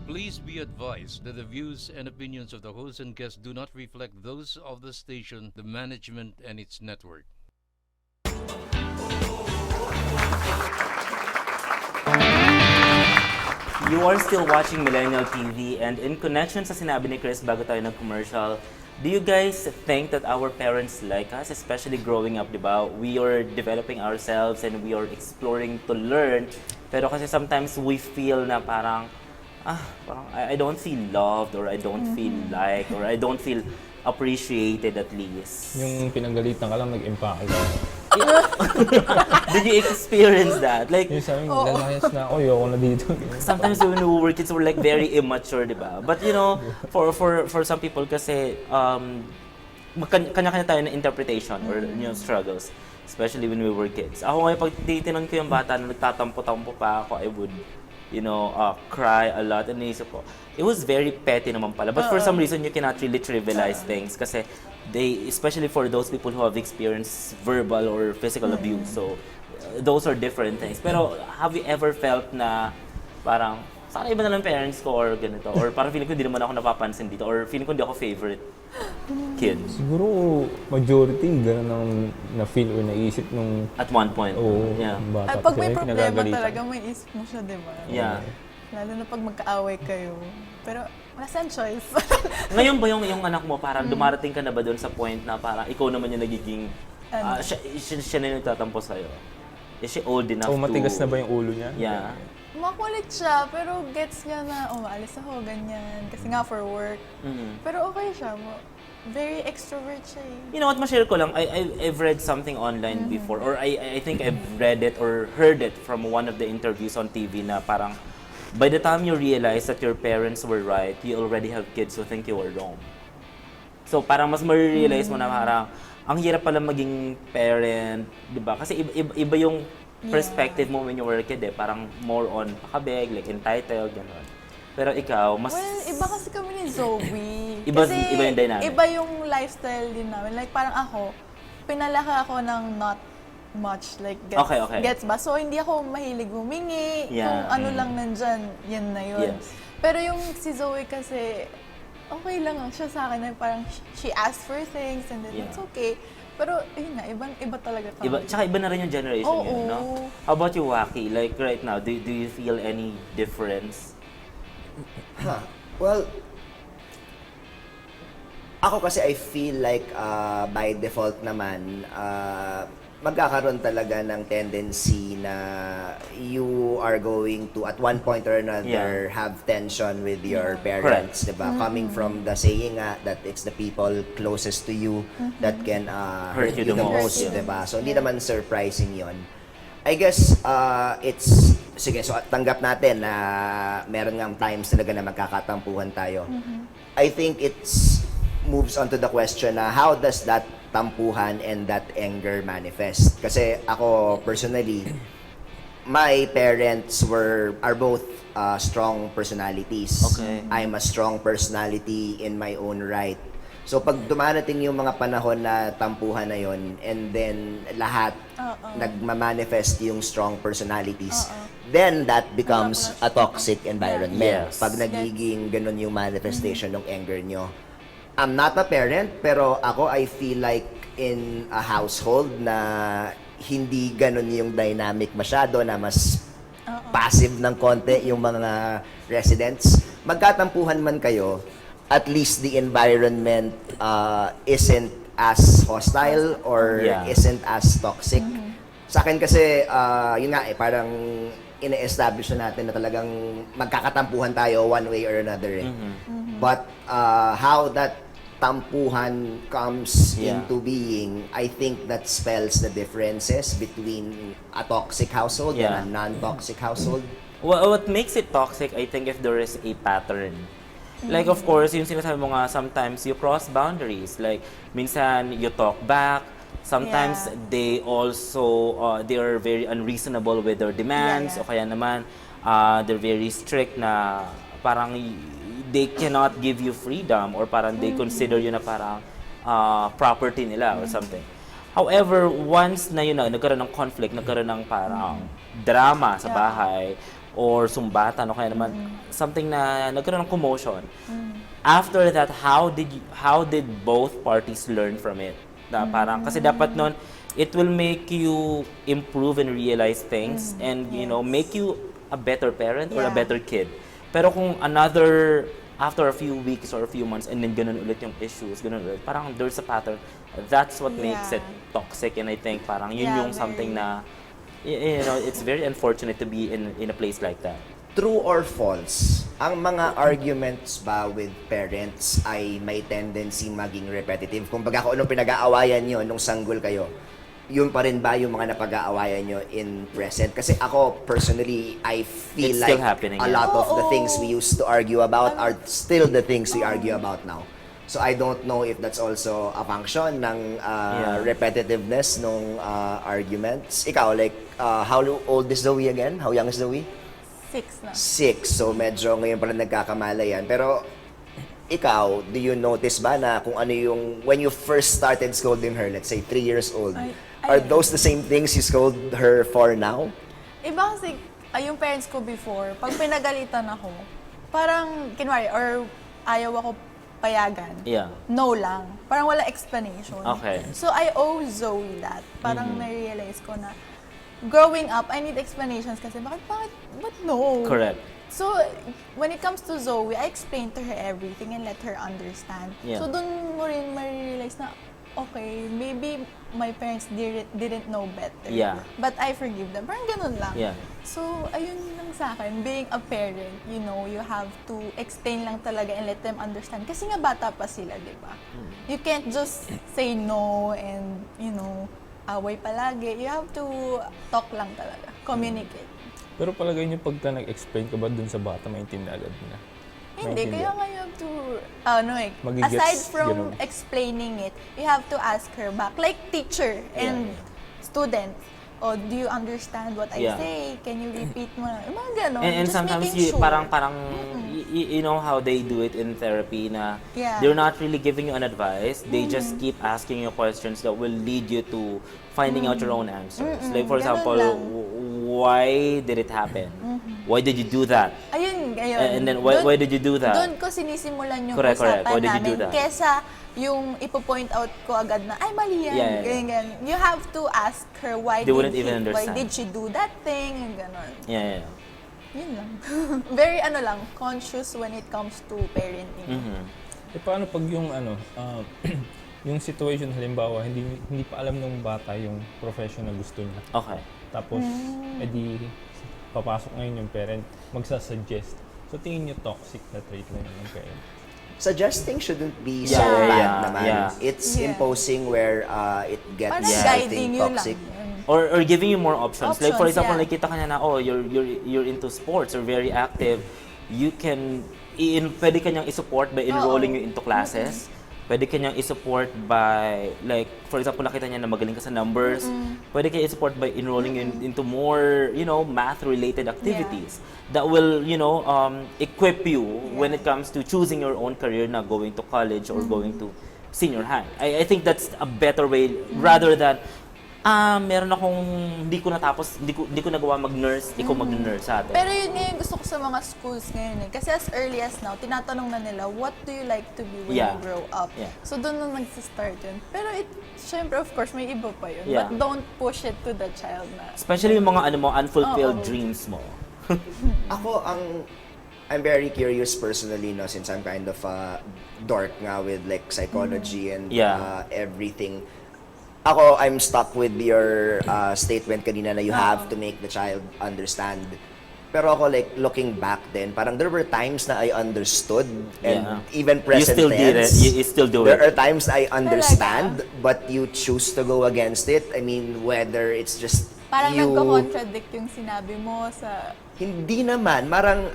Please be advised that the views and opinions of the host and guests do not reflect those of the station, the management, and its network. You are still watching Millennial TV, and in connection sa sinabi ni Chris bago tayo nag-commercial, do you guys think that our parents like us, especially growing up, di ba? We are developing ourselves and we are exploring to learn, pero kasi sometimes we feel na parang I don't feel loved, or I don't feel liked, or I don't feel appreciated at least. Yung pinagalitan ka lang, nag-impake ka. Did you experience that? Like, Yung sabi, lalayas na ako, ayoko na dito. sometimes when we were kids, we're like very immature, di ba? But you know, for some people kasi, kanya-kanya tayo na interpretation or struggles. Especially when we were kids. Ako ngayon, pag titinan ko yung bata na nagtatampo-tampo pa ako, I would, cry a lot. And naisip ko, it was very petty naman pala. But for some reason, you cannot really trivialize things kasi especially for those people who have experienced verbal or physical abuse. So, those are different things. Pero, have you ever felt na parang, sana iba na lang parents ko or ganito? Or parang feeling ko hindi naman ako napapansin dito? Or feeling ko hindi ako favorite kid? Siguro, majority, gano'n ang na-feel or naisip nung... At one point. Yeah. Bata. Pag may problema talaga, may isip mo siya, di ba? Yeah. Lalo na pag magkaaway kayo. Pero, wala siyang choice. Ngayon ba yung anak mo, parang dumarating ka na ba doon sa point na parang ikaw naman yung nagiging, siya na yung nagtatampo sa'yo? Is she old enough to... matigas na ba yung ulo niya? Yeah. Makulit siya, pero gets niya na, maalis ako, ganyan. Kasi nga for work. Pero okay siya. Very extrovert siya eh. You know what, ma-share ko lang, I've read something online before, or I think I've read it or heard it from one of the interviews on TV na parang, by the time you realize that your parents were right, you already have kids who think you were wrong. So parang mas ma-realize mo na parang, ang hirap pala maging parent, di ba? Kasi iba yung perspective mo when you were a kid eh. Parang more on pakabeg, like entitled, gano'n. Pero ikaw, mas... Well, iba kasi kami ni Zoe. Iba kasi yung dynamic. Iba yung lifestyle din namin. Like parang ako, pinalaki ako ng not much. Like, gets ba? So, hindi ako mahilig humingi. Yeah. Kung ano lang nandyan, yan na yun. Yes. Pero yung si Zoe kasi, okay lang siya sa akin. Parang she asked for things and then it's okay. Pero, yun nga, iba talaga kami. Tsaka iba na rin yung generation yun, no? How about you, Joaqui? Like right now, do you feel any difference? Well, ako kasi I feel like by default naman, magkakaroon talaga ng tendency na you are going to, at one point or another, have tension with your parents, diba? Coming from the saying that it's the people closest to you that can hurt you the most, diba? So, hindi naman surprising yon. I guess, sige, so tanggap natin na meron nga times talaga na magkakatampuhan tayo. I think it's moves on to the question na how does that tampuhan and that anger manifest? Kasi ako personally, my parents are both strong personalities. Okay. I'm a strong personality in my own right. So pag dumarating yung mga panahon na tampuhan na yon, and then lahat nagmamanifest yung strong personalities, then that becomes a toxic environment. Yes. Pag nagiging ganun yung manifestation ng anger nyo. I'm not a parent, pero ako, I feel like in a household na hindi ganun yung dynamic masyado, na mas passive ng konti yung mga residents, magkatampuhan man kayo, at least the environment isn't as hostile or isn't as toxic. Sa akin kasi, yun nga parang ina-establish na natin na talagang magkakatampuhan tayo one way or another. But how that tampuhan comes into being, I think that spells the differences between a toxic household and a non-toxic household. What makes it toxic, I think, if there is a pattern. Like, of course, yung sinasabi mo nga, sometimes you cross boundaries. Like, minsan, you talk back. Sometimes, they also, they are very unreasonable with their demands. O kaya naman, they're very strict na parang they cannot give you freedom, or parang they consider you na parang property nila or something. However, once na yun na, nagkaroon ng conflict, nagkaroon ng parang drama sa bahay, or sumbatan, o kaya naman something na nagkaroon ng commotion, after that, how did both parties learn from it? Na parang, kasi dapat nun, it will make you improve and realize things and, you know, make you a better parent or a better kid. Pero kung after a few weeks or a few months and then ganun ulit yung issues, ganun ulit, parang there's a pattern. That's what makes it toxic, and I think parang yun yung something na, you know, it's very unfortunate to be in a place like that. True or false, ang mga arguments ba with parents ay may tendency maging repetitive? Kung baga kung anong pinag-aawayan nyo nung sanggol kayo, yun pa rin ba yung mga napag-aawayan nyo in present? Kasi ako, personally, I feel It's like still happening, a lot of the things we used to argue about are still the things we argue about now. So I don't know if that's also a function ng repetitiveness ng arguments. Ikaw, like, how old is Zoe again? How young is Zoe? 6 na. 6. So medyo ngayon pala nagkakamala yan. Pero ikaw, do you notice ba na kung ano yung, when you first started scolding her, let's say 3 years old, are those the same things you scold her for now? Iba kasi, yung parents ko before, pag pinagalitan ako, parang, kinwari, or ayaw ako payagan, no lang. Parang wala explanation. Okay. So, I owe Zoe that. Parang na-realize ko na, growing up, I need explanations kasi bakit no? Correct. So, when it comes to Zoe, I explain to her everything and let her understand. So, dun mo rin ma-realize na, okay, maybe my parents didn't know better. But I forgive them. Parang ganun lang. So, ayun lang sa akin. Being a parent, you know, you have to explain lang talaga and let them understand. Kasi nga bata pa sila, di ba? You can't just say no and, you know, away palagi. You have to talk lang talaga. Communicate. Pero palagay niyo pagka nag-explain ka ba dun sa bata, maintindihan agad na? Hindi, kaya nga you have to, Magigets, aside from ganun. explaining it, you have to ask her back. Like teacher and student, do you understand what I say? Can you repeat mo? Mga ganon. And Just sometimes making sure. parang you know how they do it in therapy na they're not really giving you an advice. They just keep asking you questions that will lead you to finding out your own answers. Like for Ganun example, lang. why did it happen? Why did you do that? Ayun. And then why did you do that? Doon ko sinisimulan yung Correct. usapan Why did you do namin. that? Kesa yung ipo-point out ko agad na, ay mali yan. Ganyan. You have to ask her why They wouldn't even why understand. did she do that thing? Yung ganon. Yun lang. Very conscious when it comes to parenting. Eh paano pag yung yung situation halimbawa hindi pa alam ng bata yung profession na gusto niya. Okay. Tapos edi papasok ngayon yung parent, magsasuggest. So tingin niyo toxic na trait na yun ng parent? Suggesting shouldn't be so Yeah, bad yeah, naman. yeah. It's imposing where it gets, Parang I guiding think, you toxic. lang. Or giving you more options. Like for Options, example, yeah. nakita ka niya na, you're into sports or very active. You can, pwede ka niyang i-support by enrolling you into classes. Pwede ka niyang i-support by, like, for example, nakita niya na magaling ka sa numbers. Pwede ka i-support by enrolling you into more, you know, math-related activities that will, you know, equip you when it comes to choosing your own career na going to college or going to senior high. I think that's a better way rather than, meron akong hindi ko natapos, hindi ko nagawa mag-nurse, ikaw mag-nurse sa atin. Pero yun nga yung gusto ko sa mga schools ngayon eh. Kasi as early as now, tinatanong na nila, what do you like to be when you grow up? So doon na nagsistart yun. Pero syempre of course, may iba pa yun. But don't push it to the child na. Especially yung mga unfulfilled dreams mo. Ako, I'm very curious personally, no, since I'm kind of a dork nga with like psychology and everything. Ako, I'm stuck with your statement kanina na you have to make the child understand. Pero ako, like, looking back then, parang there were times na I understood and even present You still did it. tense. You still do There it. are times I understand, but you choose to go against it. I mean, whether it's just Parang you... nagko-contradict yung sinabi mo sa... Hindi naman. Marang,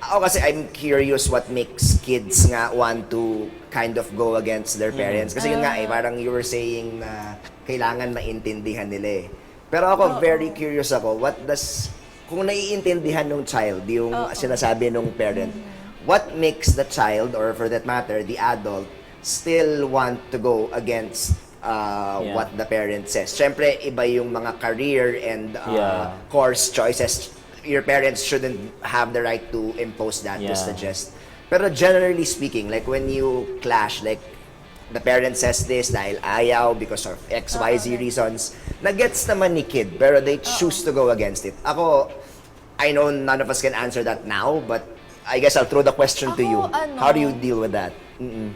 ako kasi I'm curious what makes kids nga want to kind of go against their parents. Kasi yun nga parang you were saying na kailangan maintindihan nila eh. Pero ako, very curious ako, kung naiintindihan ng child, yung sinasabi ng parent, what makes the child, or for that matter, the adult, still want to go against what the parent says. Siyempre, iba yung mga career and course choices. Your parents shouldn't have the right to impose that, to suggest. Pero generally speaking, like when you clash, like the parent says this dahil ayaw because of XYZ reasons, nagets naman ni kid, pero they choose to go against it. Ako, I know none of us can answer that now, but I guess I'll throw the question to you. How do you deal with that?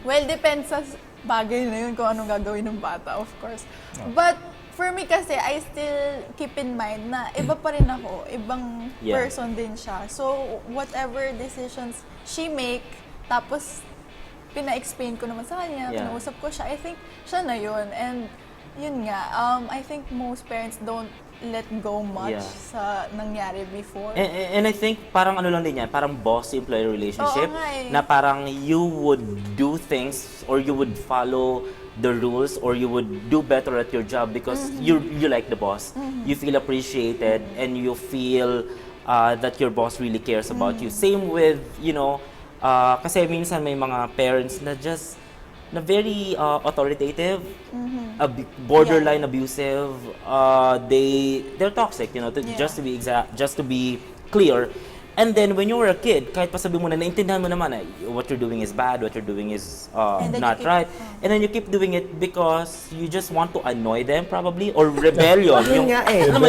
Well, depends sa bagay na yun kung anong gagawin ng bata, of course. But for me kasi, I still keep in mind na iba pa rin ako, ibang person din siya. So, whatever decisions she make, tapos pina-explain ko naman sa kanya, pinausap ko siya, I think siya na yun. And yun nga, I think most parents don't let go much sa nangyari before. And I think parang ano lang din yan, parang boss-employee relationship, na parang you would do things or you would follow the rules or you would do better at your job because you like the boss. You feel appreciated and you feel that your boss really cares about you. Same with, you know, kasi minsan may mga parents na just na very authoritative, borderline abusive. They're toxic, you know. Just to be exact, just to be clear. And then when you were a kid, kahit pa sabi mo na naintindihan mo naman na what you're doing is bad, what you're doing is not right. And then you keep doing it because you just want to annoy them probably or rebellion. Yun nga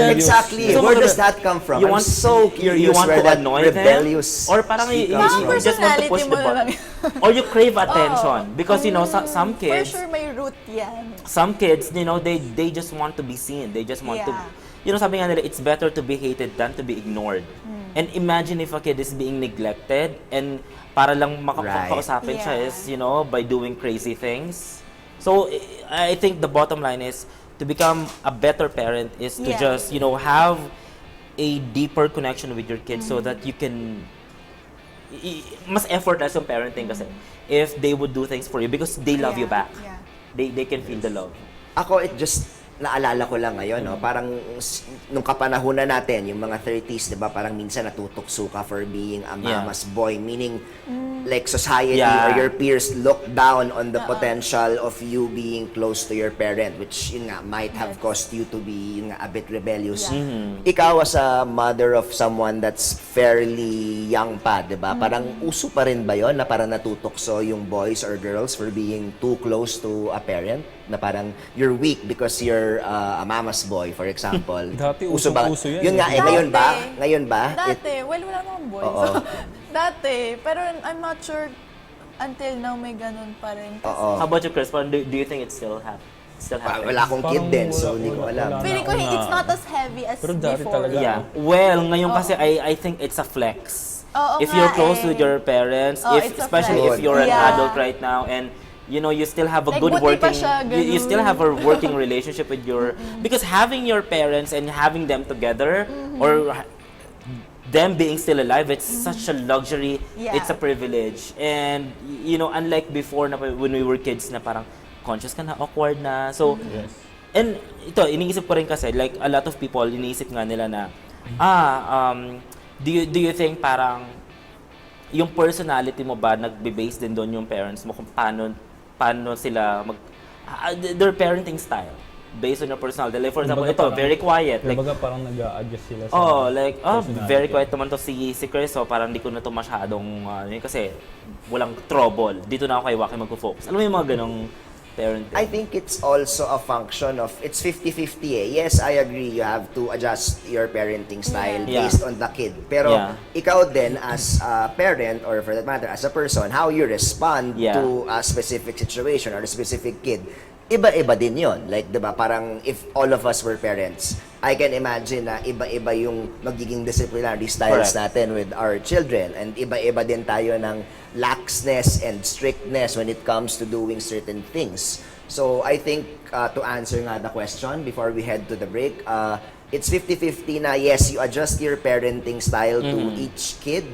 exactly. So, where does that come from? I'm so curious where that rebellious or parang you just want to push the button. Or you crave attention because you know some kids for sure may root yan. Some kids, you know, they just want to be seen. They just want to, you know, sabi nga nila, it's better to be hated than to be ignored. And imagine if a kid is being neglected and para lang makakausapin siya is, you know, by doing crazy things. So, I think the bottom line is to become a better parent is to just, you know, have a deeper connection with your kids so that you can, mas effortless yung parenting kasi if they would do things for you because they love you back. They can feel the love. Ako, it just naalala ko lang ngayon, no? Parang nung kapanahunan natin, yung mga 30s, di ba, parang minsan natutukso ka for being a mama's boy, meaning like society or your peers look down on the potential of you being close to your parent, which yun nga, might have caused you to be yun nga, a bit rebellious. Ikaw as a mother of someone that's fairly young pa, di ba? Parang uso pa rin ba yun na parang natutukso yung boys or girls for being too close to a parent? Na parang you're weak because you're a mama's boy, for example. Dati uso yan. Yun nga, ngayon ba? Dati, well, wala namang boy. So, dati, pero I'm not sure until now may ganun pa rin. How about you, Chris? Do you think it still happens? Wala akong kid din, so hindi ko alam. Feeling ko it's not as heavy as pero dati before. Talaga. Well, ngayon kasi I think it's a flex. If you're close with your parents, especially if you're an adult right now and you know, you still have a like, good working, you still have a Mm-hmm. working relationship with your, because having your parents and having them together, or them being still alive, it's such a luxury, it's a privilege. And, you know, unlike before na when we were kids na parang conscious ka na, awkward na, so, and ito, iniisip ko rin kasi, like, a lot of people, iniisip nga nila na, do you think parang, yung personality mo ba, nagbe-base din doon yung parents mo kung paano sila their parenting style based on your personality. Like for example, ito, very quiet. Like, parang nag-a-adjust sila sa very quiet naman to si Chris, so parang di ko na to masyadong, kasi walang trouble. Dito na ako kay Joaqui magpo-focus. Alam mo yung mga ganong parenting? I think it's also a function of, it's 50-50 eh. Yes, I agree, you have to adjust your parenting style based on the kid. Pero ikaw din as a parent, or for that matter, as a person, how you respond to a specific situation or a specific kid, iba-iba din yon. Like, diba, parang if all of us were parents, I can imagine na iba-iba yung magiging disciplinary styles natin with our children. And iba-iba din tayo ng laxness and strictness when it comes to doing certain things. So, I think, to answer nga the question before we head to the break, it's 50-50 na yes, you adjust your parenting style to each kid,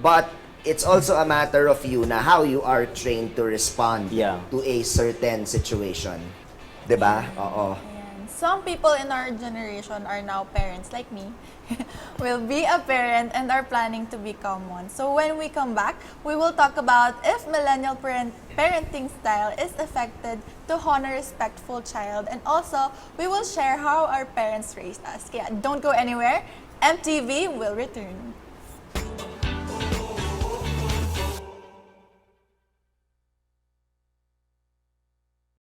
but it's also a matter of you na how you are trained to respond to a certain situation. Diba? Oo. some people in our generation are now parents like me, will be a parent and are planning to become one. So when we come back, we will talk about if millennial parenting style is affected to honor respectful child, and also we will share how our parents raised us. Kaya don't go anywhere. MTV will return.